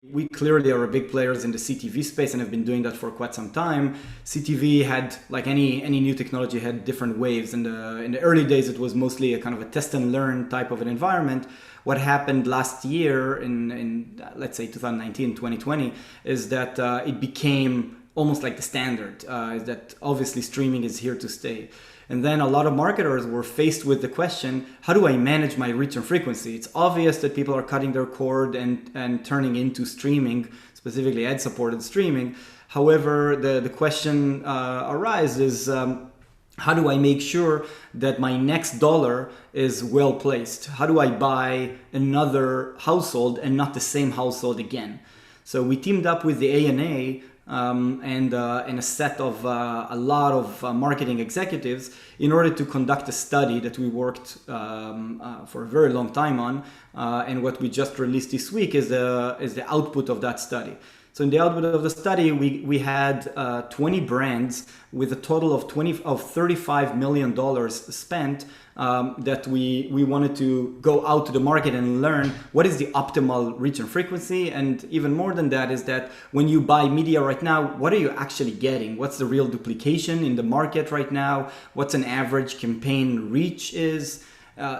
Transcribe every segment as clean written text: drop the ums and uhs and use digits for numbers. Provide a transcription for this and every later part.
We clearly are big players in the CTV space and have been doing that for quite some time. CTV had, like any new technology, had different waves. In the early days, it was mostly a kind of a test and learn type of an environment. What happened last year in let's say 2019, 2020, is that it became almost like the standard, is that obviously streaming is here to stay. And then a lot of marketers were faced with the question, how do I manage my reach and frequency? It's obvious that people are cutting their cord and turning into streaming, specifically ad-supported streaming. However, the question arises, how do I make sure that my next dollar is well placed? How do I buy another household and not the same household again? So we teamed up with the ANA and a set of a lot of marketing executives in order to conduct a study that we worked for a very long time on, and what we just released this week is the output of that study. So in the output of the study, we had 20 brands with a total of $35 million spent, that we wanted to go out to the market and learn what is the optimal reach and frequency. And even more than that is that when you buy media right now, what are you actually getting? What's the real duplication in the market right now? What's an average campaign reach is?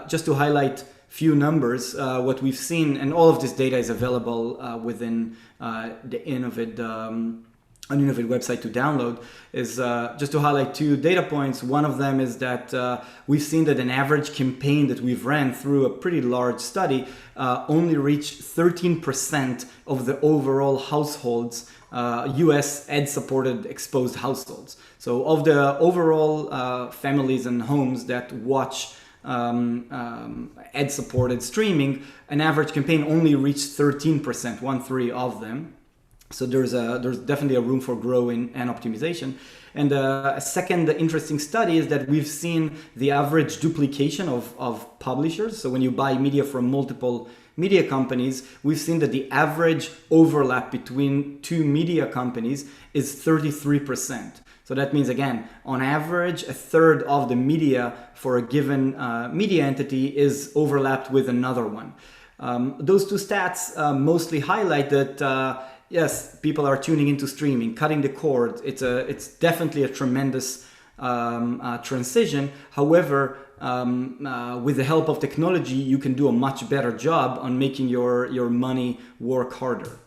Just to highlight few numbers, what we've seen, and all of this data is available within the Innovid Innovid website to download, is just to highlight two data points. One of them is that we've seen that an average campaign that we've ran through a pretty large study only reached 13% of the overall households, US ad-supported exposed households. So of the overall families and homes that watch ad-supported streaming, an average campaign only reached 13%, 1/3 of them. So there's definitely a room for growing and optimization. And a second interesting study is that we've seen the average duplication of publishers. So when you buy media from multiple media companies, we've seen that the average overlap between two media companies is 33%. So that means, again, on average, a third of the media for a given media entity is overlapped with another one. Those two stats mostly highlight that yes, people are tuning into streaming, cutting the cord. It's definitely a tremendous transition. However, with the help of technology, you can do a much better job on making your money work harder.